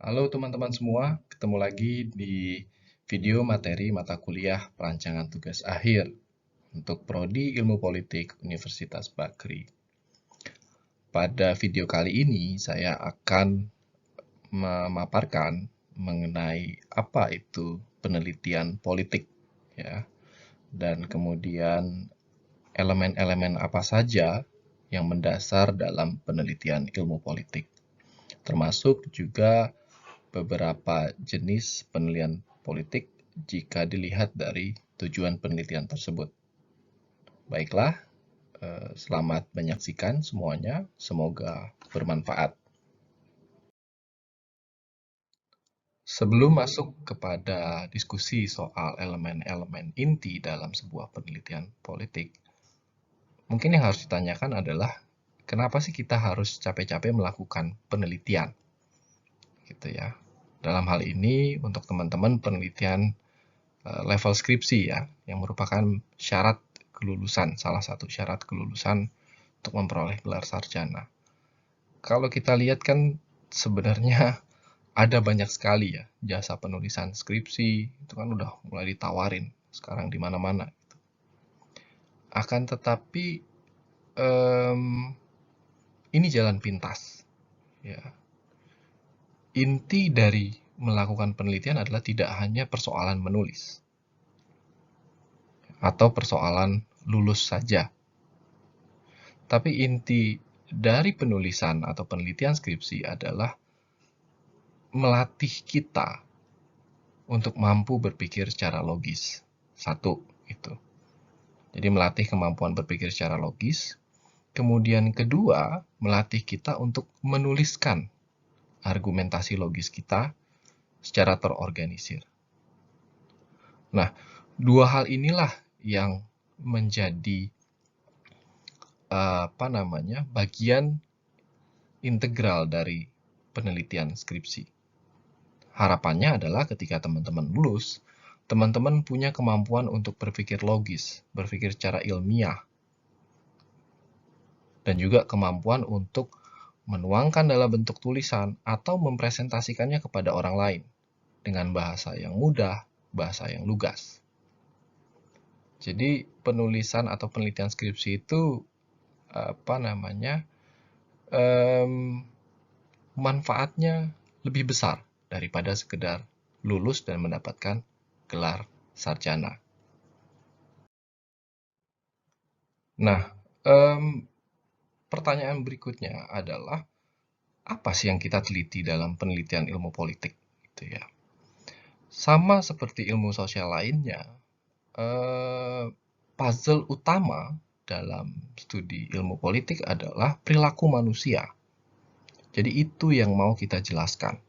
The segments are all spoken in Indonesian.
Halo teman-teman semua, ketemu lagi di video materi mata kuliah perancangan tugas akhir untuk Prodi Ilmu Politik Universitas Bagri. Pada video kali ini saya akan memaparkan mengenai apa itu penelitian politik ya, dan kemudian elemen-elemen apa saja yang mendasar dalam penelitian ilmu politik, termasuk juga beberapa jenis penelitian politik jika dilihat dari tujuan penelitian tersebut. Baiklah, selamat menyaksikan semuanya, semoga bermanfaat. Sebelum masuk kepada diskusi soal elemen-elemen inti dalam sebuah penelitian politik, mungkin yang harus ditanyakan adalah kenapa sih kita harus capek-capek melakukan penelitian? Gitu ya. Dalam hal ini untuk teman-teman penelitian level skripsi ya, yang merupakan syarat kelulusan, salah satu syarat kelulusan untuk memperoleh gelar sarjana. Kalau kita lihat kan sebenarnya ada banyak sekali ya jasa penulisan skripsi, itu kan udah mulai ditawarin sekarang di mana-mana. Akan tetapi ini jalan pintas. Ya. Inti dari melakukan penelitian adalah tidak hanya persoalan menulis atau persoalan lulus saja. Tapi inti dari penulisan atau penelitian skripsi adalah melatih kita untuk mampu berpikir secara logis. Satu, itu. Jadi melatih kemampuan berpikir secara logis. Kemudian kedua, melatih kita untuk menuliskan argumentasi logis kita secara terorganisir. Nah, dua hal inilah yang menjadi bagian integral dari penelitian skripsi. Harapannya adalah ketika teman-teman lulus, teman-teman punya kemampuan untuk berpikir logis, berpikir secara ilmiah, dan juga kemampuan untuk menuangkan dalam bentuk tulisan atau mempresentasikannya kepada orang lain dengan bahasa yang mudah, bahasa yang lugas. Jadi penulisan atau penelitian skripsi itu manfaatnya lebih besar daripada sekedar lulus dan mendapatkan gelar sarjana. Nah, pertanyaan berikutnya adalah apa sih yang kita teliti dalam penelitian ilmu politik? Gitu ya. Sama seperti ilmu sosial lainnya, puzzle utama dalam studi ilmu politik adalah perilaku manusia. Jadi itu yang mau kita jelaskan.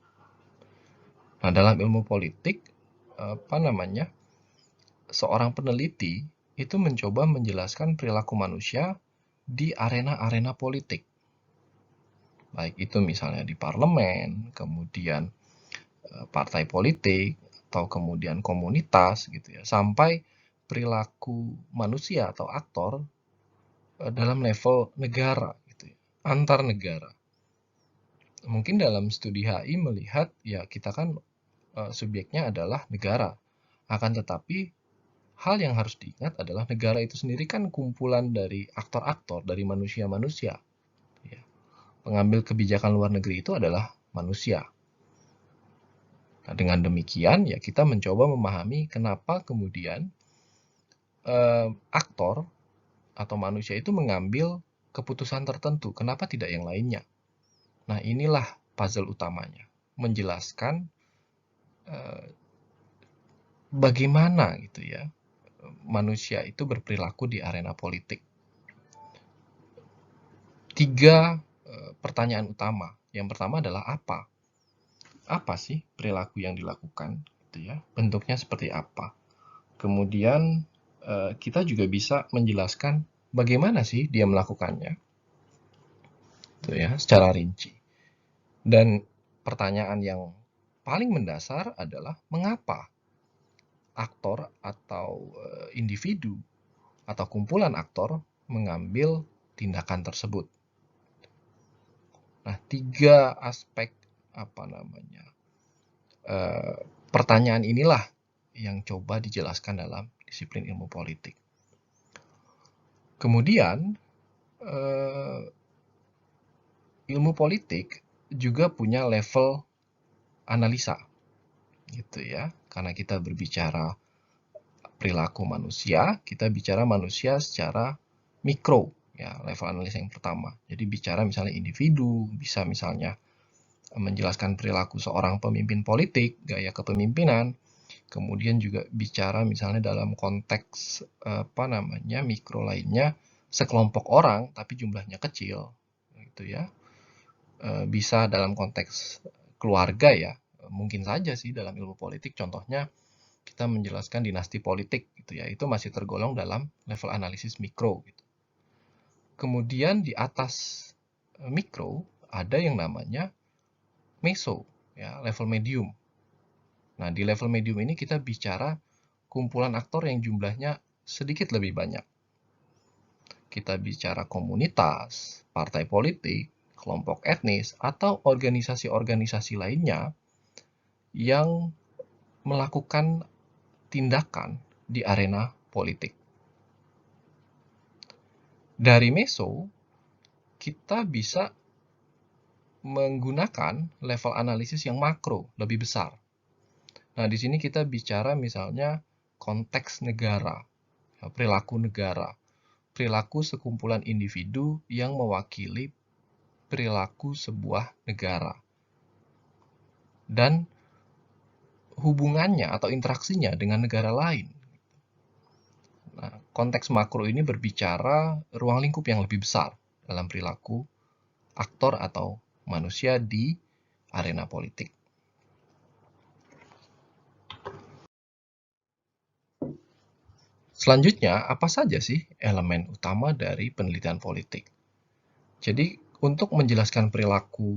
Nah, dalam ilmu politik, seorang peneliti itu mencoba menjelaskan perilaku manusia di arena-arena politik. Baik itu misalnya di parlemen, kemudian partai politik, atau kemudian komunitas gitu ya, sampai perilaku manusia atau aktor dalam level negara gitu ya, antar negara. Mungkin dalam studi HI melihat ya kita kan subjeknya adalah negara. Akan tetapi hal yang harus diingat adalah negara itu sendiri kan kumpulan dari aktor-aktor, dari manusia-manusia. Ya. Pengambil kebijakan luar negeri itu adalah manusia. Nah, dengan demikian ya kita mencoba memahami kenapa kemudian aktor atau manusia itu mengambil keputusan tertentu, kenapa tidak yang lainnya. Nah, inilah puzzle utamanya, menjelaskan bagaimana gitu ya manusia itu berperilaku di arena politik. 3 pertanyaan utama. Yang pertama adalah apa? Apa sih perilaku yang dilakukan? Gitu ya. Bentuknya seperti apa? Kemudian kita juga bisa menjelaskan bagaimana sih dia melakukannya. Gitu ya, secara rinci. Dan pertanyaan yang paling mendasar adalah mengapa aktor atau individu atau kumpulan aktor mengambil tindakan tersebut. Nah, 3 aspek Pertanyaan inilah yang coba dijelaskan dalam disiplin ilmu politik. Kemudian, ilmu politik juga punya level analisa, gitu ya. Karena kita berbicara perilaku manusia, kita bicara manusia secara mikro, ya, level analisa yang pertama. Jadi bicara misalnya individu, bisa misalnya menjelaskan perilaku seorang pemimpin politik, gaya kepemimpinan, kemudian juga bicara misalnya dalam konteks mikro lainnya, sekelompok orang tapi jumlahnya kecil, gitu ya. Bisa dalam konteks keluarga ya, mungkin saja sih dalam ilmu politik, contohnya kita menjelaskan dinasti politik gitu ya, itu masih tergolong dalam level analisis mikro gitu. Kemudian di atas mikro ada yang namanya meso, ya, level medium. Nah, di level medium ini kita bicara kumpulan aktor yang jumlahnya sedikit lebih banyak. Kita bicara komunitas, partai politik, kelompok etnis, atau organisasi-organisasi lainnya yang melakukan tindakan di arena politik. Dari meso, kita bisa menggunakan level analisis yang makro, lebih besar. Nah, di sini kita bicara misalnya konteks negara, perilaku negara, perilaku sekumpulan individu yang mewakili perilaku sebuah negara. Dan hubungannya atau interaksinya dengan negara lain. Nah, konteks makro ini berbicara ruang lingkup yang lebih besar dalam perilaku aktor atau manusia di arena politik. Selanjutnya, apa saja sih elemen utama dari penelitian politik? Jadi, untuk menjelaskan perilaku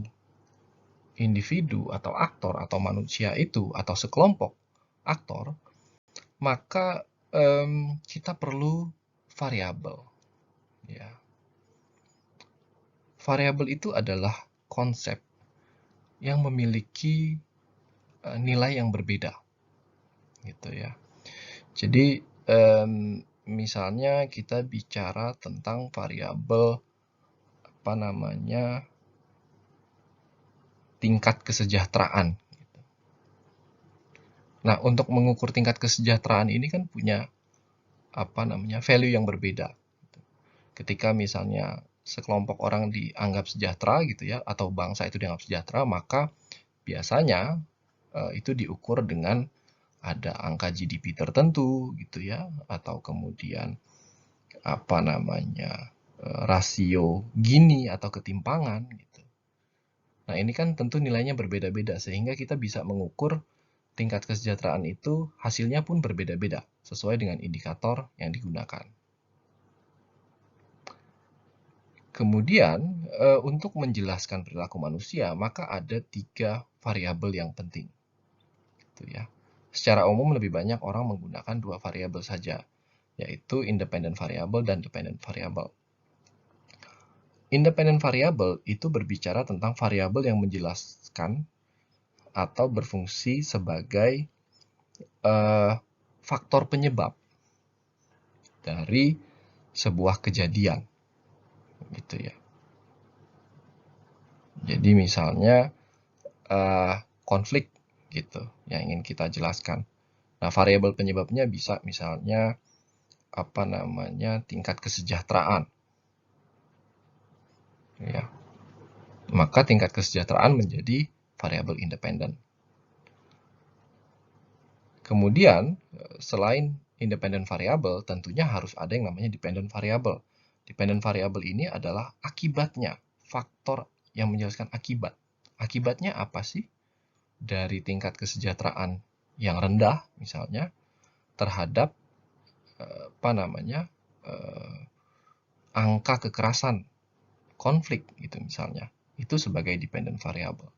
individu atau aktor atau manusia itu atau sekelompok aktor, maka kita perlu variabel. Ya. Variabel itu adalah konsep yang memiliki nilai yang berbeda, gitu ya. Jadi misalnya kita bicara tentang variabel tingkat kesejahteraan. Nah, untuk mengukur tingkat kesejahteraan ini kan punya value yang berbeda. Ketika misalnya sekelompok orang dianggap sejahtera gitu ya, atau bangsa itu dianggap sejahtera, maka biasanya itu diukur dengan ada angka GDP tertentu gitu ya, atau kemudian rasio Gini atau ketimpangan gitu. Nah, ini kan tentu nilainya berbeda-beda sehingga kita bisa mengukur tingkat kesejahteraan itu hasilnya pun berbeda-beda sesuai dengan indikator yang digunakan. Kemudian, untuk menjelaskan perilaku manusia, maka ada 3 variabel yang penting. Gitu ya. Secara umum lebih banyak orang menggunakan 2 variabel saja, yaitu independent variable dan dependent variable. Independent variable itu berbicara tentang variabel yang menjelaskan atau berfungsi sebagai faktor penyebab dari sebuah kejadian, gitu ya. Jadi misalnya konflik gitu yang ingin kita jelaskan. Nah, variabel penyebabnya bisa misalnya tingkat kesejahteraan. Ya. Maka tingkat kesejahteraan menjadi variabel independen. Kemudian, selain independent variable, tentunya harus ada yang namanya dependent variable. Dependent variable ini adalah akibatnya, faktor yang menjelaskan akibat. Akibatnya apa sih? Dari tingkat kesejahteraan yang rendah, misalnya, terhadap angka kekerasan, konflik, gitu misalnya. Itu sebagai dependent variable.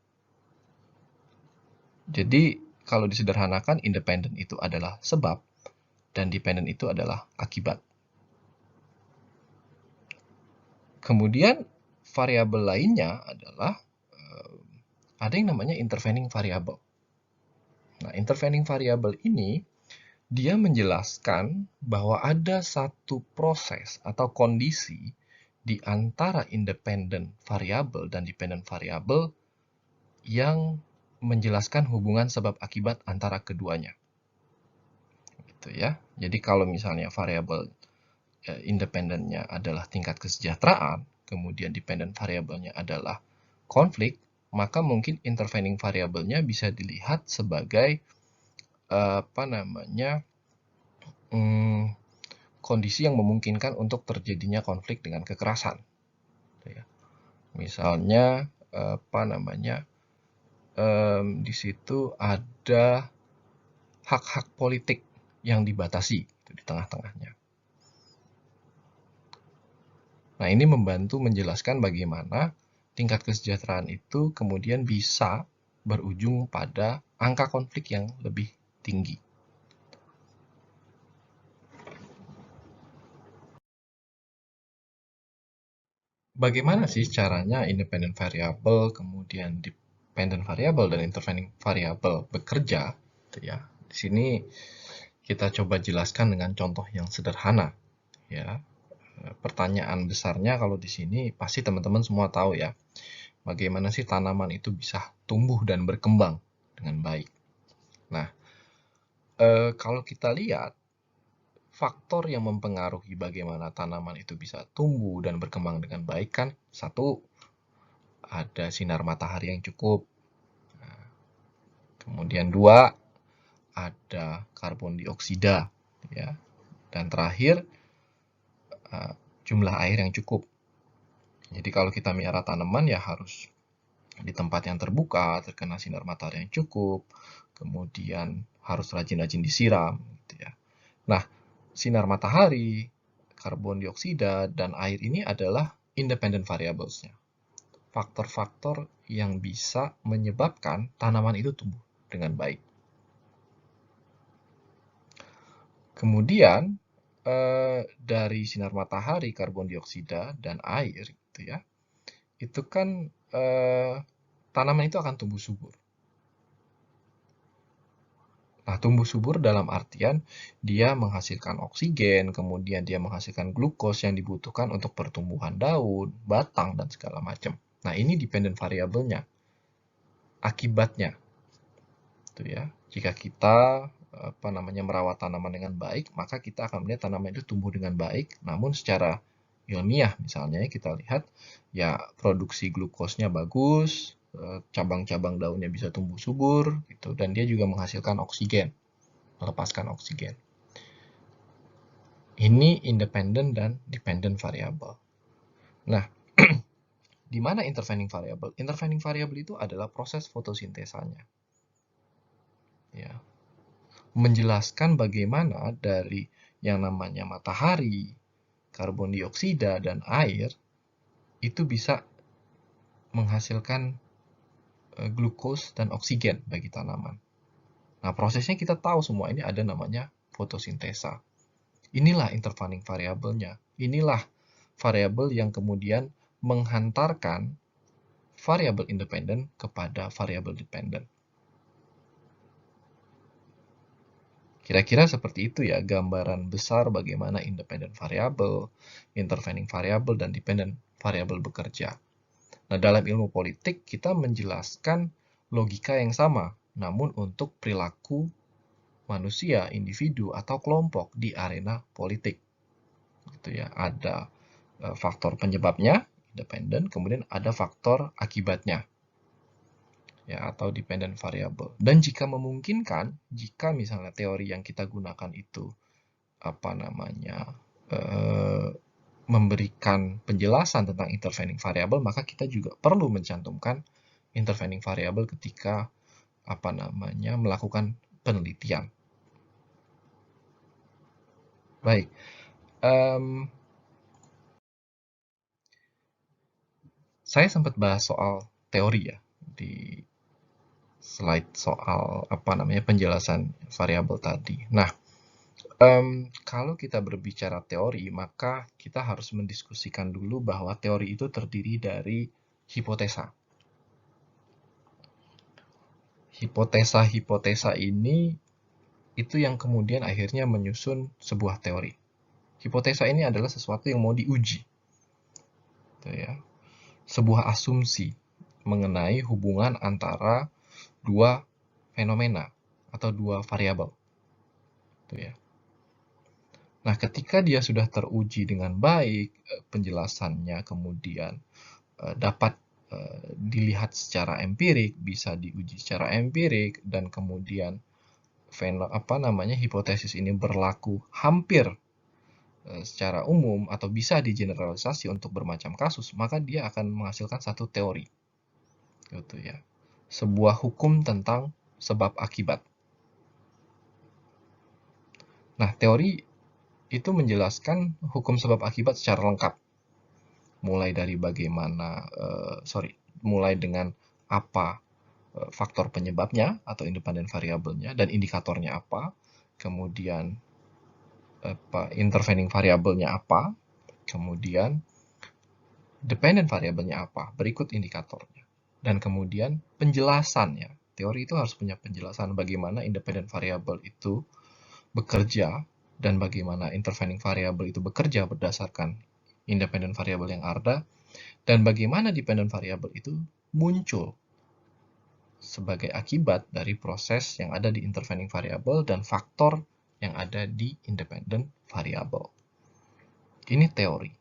Jadi, kalau disederhanakan, independen itu adalah sebab, dan dependent itu adalah akibat. Kemudian variabel lainnya adalah ada yang namanya intervening variable. Nah, intervening variable ini dia menjelaskan bahwa ada satu proses atau kondisi di antara independent variable dan dependent variable yang menjelaskan hubungan sebab akibat antara keduanya. Gitu ya. Jadi kalau misalnya variabel independennya adalah tingkat kesejahteraan, kemudian dependent variabelnya adalah konflik, maka mungkin intervening variabelnya bisa dilihat sebagai kondisi yang memungkinkan untuk terjadinya konflik dengan kekerasan. Misalnya di situ ada hak-hak politik yang dibatasi di tengah-tengahnya. Nah, ini membantu menjelaskan bagaimana tingkat kesejahteraan itu kemudian bisa berujung pada angka konflik yang lebih tinggi. Bagaimana sih caranya independent variable, kemudian dependent variable, dan intervening variable bekerja? Ya, di sini kita coba jelaskan dengan contoh yang sederhana. Ya, pertanyaan besarnya kalau di sini pasti teman-teman semua tahu ya, bagaimana sih tanaman itu bisa tumbuh dan berkembang dengan baik. Nah, kalau kita lihat faktor yang mempengaruhi bagaimana tanaman itu bisa tumbuh dan berkembang dengan baik kan, satu, ada sinar matahari yang cukup. Kemudian dua, ada karbon dioksida, ya. Dan terakhir, jumlah air yang cukup. Jadi kalau kita miara tanaman ya harus di tempat yang terbuka, terkena sinar matahari yang cukup, kemudian harus rajin-rajin disiram, gitu ya. Nah, sinar matahari, karbon dioksida, dan air ini adalah independent variables-nya. Faktor-faktor yang bisa menyebabkan tanaman itu tumbuh dengan baik. Kemudian, dari sinar matahari, karbon dioksida, dan air, gitu ya, itu kan tanaman itu akan tumbuh subur. Nah, tumbuh subur dalam artian dia menghasilkan oksigen, kemudian dia menghasilkan glukos yang dibutuhkan untuk pertumbuhan daun, batang, dan segala macam. Nah, ini dependent variabelnya. Akibatnya, itu ya. Jika kita merawat tanaman dengan baik, maka kita akan melihat tanaman itu tumbuh dengan baik. Namun secara ilmiah misalnya kita lihat ya produksi glukosnya bagus, cabang-cabang daunnya bisa tumbuh subur, gitu, dan dia juga menghasilkan oksigen, melepaskan oksigen. Ini independent dan dependent variable. Nah, di mana intervening variable? Intervening variable itu adalah proses fotosintesanya. Ya. Menjelaskan bagaimana dari yang namanya matahari, karbon dioksida, dan air itu bisa menghasilkan glukos dan oksigen bagi tanaman. Nah, prosesnya kita tahu semua ini ada namanya fotosintesa. Inilah intervening variabelnya. Inilah variabel yang kemudian menghantarkan variabel independen kepada variabel dependen. Kira-kira seperti itu ya gambaran besar bagaimana independent variable, intervening variable, dan dependent variable bekerja. Nah, dalam ilmu politik kita menjelaskan logika yang sama, namun untuk perilaku manusia, individu, atau kelompok di arena politik. Gitu ya. Ada faktor penyebabnya, independen, kemudian ada faktor akibatnya, ya, atau dependent variable. Dan jika memungkinkan, jika misalnya teori yang kita gunakan itu memberikan penjelasan tentang intervening variable, maka kita juga perlu mencantumkan intervening variable ketika melakukan penelitian. Baik, saya sempat bahas soal teori ya di slide soal penjelasan variabel tadi. Nah, kalau kita berbicara teori, maka kita harus mendiskusikan dulu bahwa teori itu terdiri dari hipotesa. hipotesa-hipotesa ini itu yang kemudian akhirnya menyusun sebuah teori. Hipotesa ini adalah sesuatu yang mau diuji, gitu ya. Sebuah asumsi mengenai hubungan antara dua fenomena atau dua variabel, gitu ya. Nah, ketika dia sudah teruji dengan baik, penjelasannya kemudian dapat dilihat secara empirik, bisa diuji secara empirik, dan kemudian hipotesis ini berlaku hampir secara umum atau bisa digeneralisasi untuk bermacam kasus, maka dia akan menghasilkan satu teori, gitu ya. Sebuah hukum tentang sebab akibat. Nah, teori itu menjelaskan hukum sebab akibat secara lengkap. Mulai dari mulai dengan apa faktor penyebabnya atau independent variabelnya dan indikatornya apa, kemudian intervening variabelnya apa, kemudian dependent variabelnya apa, berikut indikatornya, dan kemudian penjelasannya. Teori itu harus punya penjelasan bagaimana independent variable itu bekerja dan bagaimana intervening variable itu bekerja berdasarkan independent variable yang ada, dan bagaimana dependent variable itu muncul sebagai akibat dari proses yang ada di intervening variable dan faktor yang ada di independent variable. Ini teori.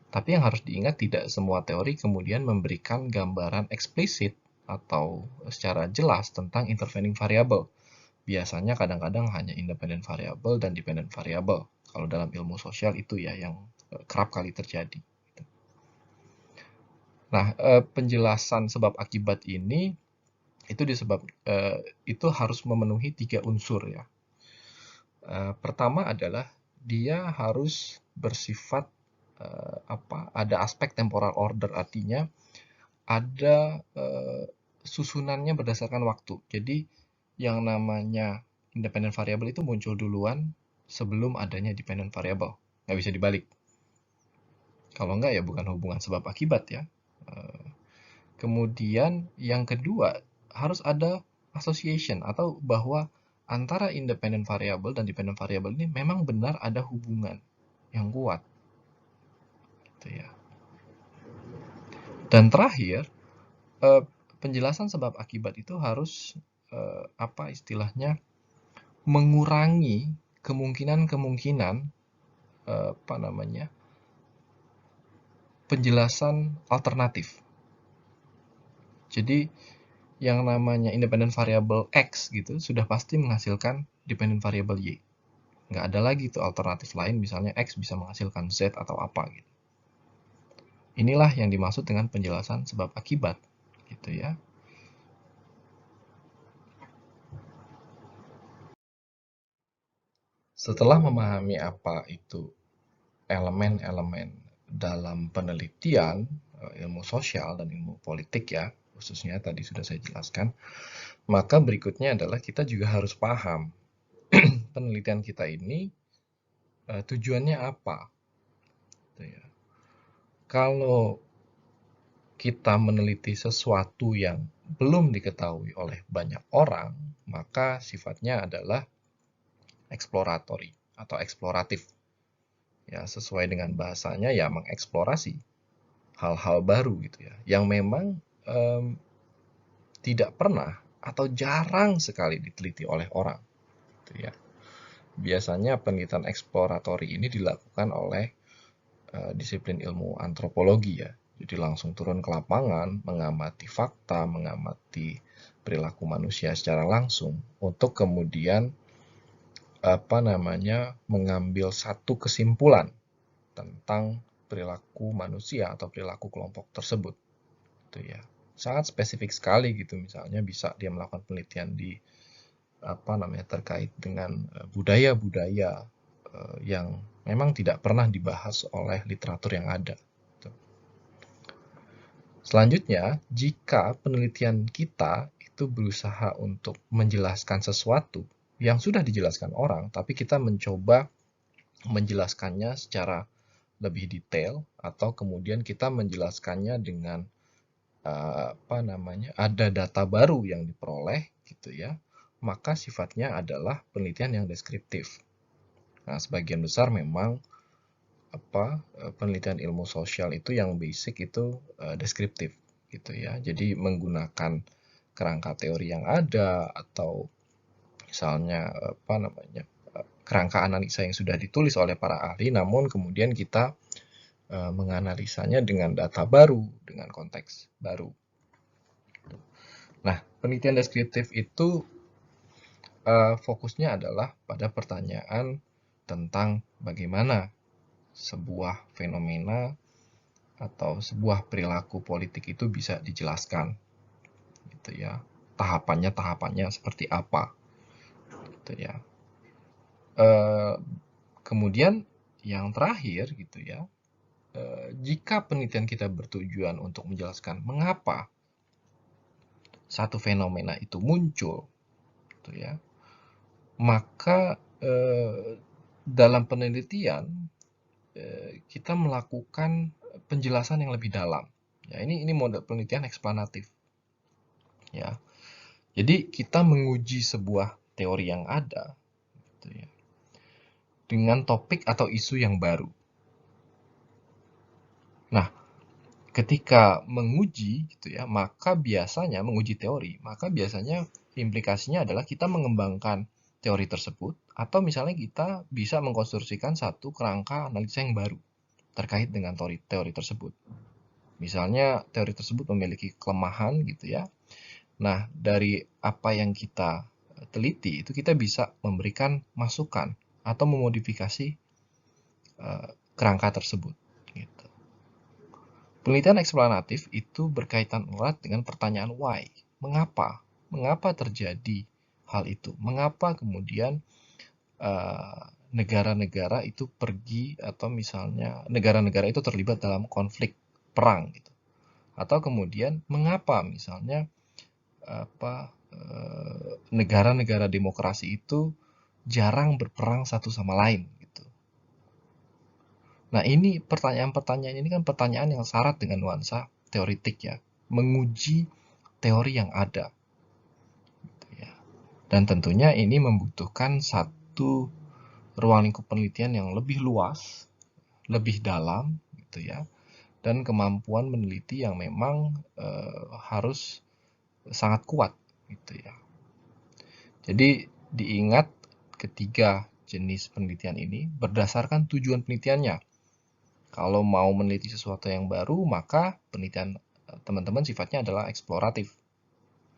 Tapi yang harus diingat, tidak semua teori kemudian memberikan gambaran eksplisit atau secara jelas tentang intervening variable. Biasanya kadang-kadang hanya independent variable dan dependent variable. Kalau dalam ilmu sosial itu ya yang kerap kali terjadi. Nah, penjelasan sebab akibat ini itu harus memenuhi 3 unsur ya. Pertama adalah dia harus bersifat ada aspek temporal order, artinya ada susunannya berdasarkan waktu. Jadi yang namanya independent variable itu muncul duluan sebelum adanya dependent variable. Nggak bisa dibalik. Kalau nggak ya bukan hubungan sebab akibat ya. Kemudian yang kedua, harus ada association atau bahwa antara independent variable dan dependent variable ini memang benar ada hubungan yang kuat. Gitu ya. Dan terakhir, penjelasan sebab akibat itu harus mengurangi kemungkinan-kemungkinan penjelasan alternatif. Jadi yang namanya independent variable X gitu sudah pasti menghasilkan dependent variable Y. Nggak ada lagi tuh alternatif lain, misalnya X bisa menghasilkan Z atau apa gitu. Inilah yang dimaksud dengan penjelasan sebab akibat, gitu ya. Setelah memahami apa itu elemen-elemen dalam penelitian ilmu sosial dan ilmu politik ya, khususnya tadi sudah saya jelaskan, maka berikutnya adalah kita juga harus paham penelitian kita ini tujuannya apa. Kalau kita meneliti sesuatu yang belum diketahui oleh banyak orang, maka sifatnya adalah eksploratory atau eksploratif. Ya, sesuai dengan bahasanya ya mengeksplorasi hal-hal baru gitu ya, yang memang tidak pernah atau jarang sekali diteliti oleh orang. Gitu ya. Biasanya penelitian eksploratori ini dilakukan oleh disiplin ilmu antropologi ya. Jadi langsung turun ke lapangan, mengamati fakta, mengamati perilaku manusia secara langsung, untuk kemudian mengambil satu kesimpulan tentang perilaku manusia atau perilaku kelompok tersebut. Itu ya. Sangat spesifik sekali gitu, misalnya bisa dia melakukan penelitian di terkait dengan budaya-budaya yang memang tidak pernah dibahas oleh literatur yang ada. Selanjutnya, jika penelitian kita itu berusaha untuk menjelaskan sesuatu yang sudah dijelaskan orang, tapi kita mencoba menjelaskannya secara lebih detail, atau kemudian kita menjelaskannya dengan ada data baru yang diperoleh gitu ya, maka sifatnya adalah penelitian yang deskriptif. Nah, sebagian besar memang penelitian ilmu sosial itu yang basic itu deskriptif gitu ya. Jadi menggunakan kerangka teori yang ada atau misalnya kerangka analisa yang sudah ditulis oleh para ahli, namun kemudian kita menganalisanya dengan data baru, dengan konteks baru. Nah, penelitian deskriptif itu fokusnya adalah pada pertanyaan tentang bagaimana sebuah fenomena atau sebuah perilaku politik itu bisa dijelaskan, gitu ya. Tahapannya seperti apa, gitu ya. Kemudian yang terakhir, gitu ya, jika penelitian kita bertujuan untuk menjelaskan mengapa satu fenomena itu muncul, gitu ya, maka dalam penelitian kita melakukan penjelasan yang lebih dalam. Ya, ini model penelitian eksplanatif. Ya, jadi kita menguji sebuah teori yang ada, gitu ya, dengan topik atau isu yang baru. Nah, ketika menguji, gitu ya, maka biasanya menguji teori, maka biasanya implikasinya adalah kita mengembangkan teori tersebut, atau misalnya kita bisa mengkonstruksikan satu kerangka analisa yang baru terkait dengan teori tersebut. Misalnya teori tersebut memiliki kelemahan gitu ya. Nah, dari apa yang kita teliti itu kita bisa memberikan masukan atau memodifikasi kerangka tersebut. Gitu. Penelitian eksplanatif itu berkaitan erat dengan pertanyaan why, mengapa, mengapa terjadi hal itu, mengapa kemudian negara-negara itu pergi atau misalnya negara-negara itu terlibat dalam konflik perang gitu. Atau kemudian mengapa misalnya negara-negara demokrasi itu jarang berperang satu sama lain gitu. Nah, ini pertanyaan-pertanyaan ini kan pertanyaan yang syarat dengan nuansa teoritik ya, menguji teori yang ada. Gitu ya. Dan tentunya ini membutuhkan satu ruang lingkup penelitian yang lebih luas, lebih dalam gitu ya, dan kemampuan meneliti yang memang harus sangat kuat gitu ya. Jadi diingat ketiga jenis penelitian ini berdasarkan tujuan penelitiannya. Kalau mau meneliti sesuatu yang baru, maka penelitian teman-teman sifatnya adalah eksploratif.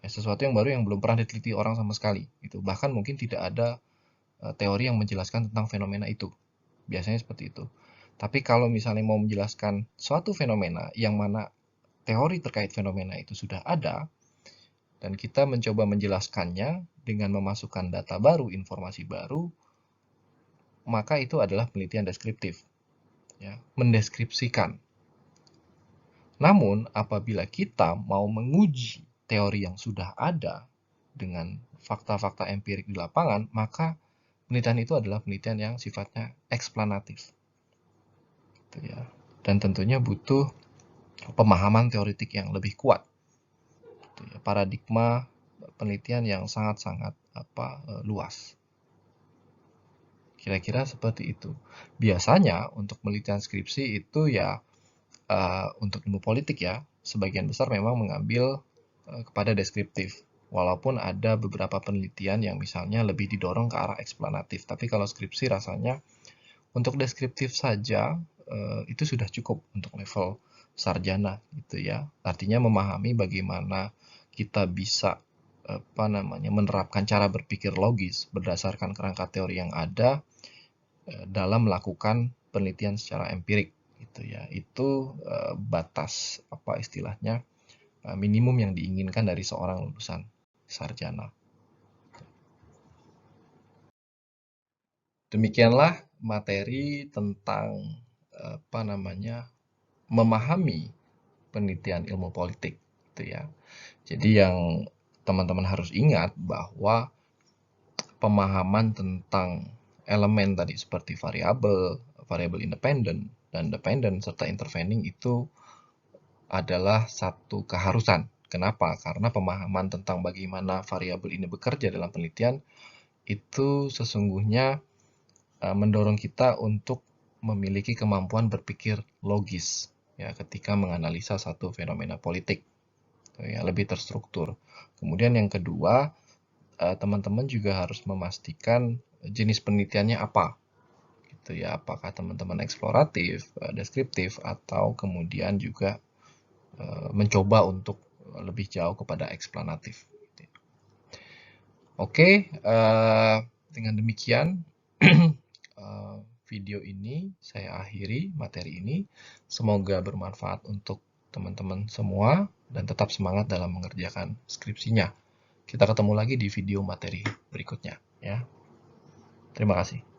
Sesuatu yang baru yang belum pernah diteliti orang sama sekali. Gitu. Bahkan mungkin tidak ada teori yang menjelaskan tentang fenomena itu. Biasanya seperti itu. Tapi kalau misalnya mau menjelaskan suatu fenomena yang mana teori terkait fenomena itu sudah ada, dan kita mencoba menjelaskannya dengan memasukkan data baru, informasi baru, maka itu adalah penelitian deskriptif. Ya, mendeskripsikan. Namun, apabila kita mau menguji teori yang sudah ada dengan fakta-fakta empirik di lapangan, maka penelitian itu adalah penelitian yang sifatnya eksplanatif. Gitu ya. Dan tentunya butuh pemahaman teoritik yang lebih kuat. Gitu ya. Paradigma penelitian yang sangat-sangat luas. Kira-kira seperti itu. Biasanya untuk penelitian skripsi itu ya untuk ilmu politik ya, sebagian besar memang mengambil kepada deskriptif. Walaupun ada beberapa penelitian yang misalnya lebih didorong ke arah eksplanatif. Tapi kalau skripsi rasanya untuk deskriptif saja itu sudah cukup untuk level sarjana gitu ya. Artinya memahami bagaimana kita bisa menerapkan cara berpikir logis berdasarkan kerangka teori yang ada dalam melakukan penelitian secara empirik gitu ya. Itu batas istilahnya minimum yang diinginkan dari seorang lulusan sarjana. Demikianlah materi tentang memahami penelitian ilmu politik gitu ya. Jadi yang teman-teman harus ingat bahwa pemahaman tentang elemen tadi seperti variabel independen dan dependent serta intervening itu adalah satu keharusan. Kenapa? Karena pemahaman tentang bagaimana variabel ini bekerja dalam penelitian itu sesungguhnya mendorong kita untuk memiliki kemampuan berpikir logis ya ketika menganalisa satu fenomena politik ya, lebih terstruktur. Kemudian yang kedua, teman-teman juga harus memastikan jenis penelitiannya apa gitu ya, apakah teman-teman eksploratif, deskriptif, atau kemudian juga mencoba untuk lebih jauh kepada eksplanatif. Oke, dengan demikian video ini saya akhiri materi ini. Semoga bermanfaat untuk teman-teman semua dan tetap semangat dalam mengerjakan skripsinya. Kita ketemu lagi di video materi berikutnya ya. Terima kasih.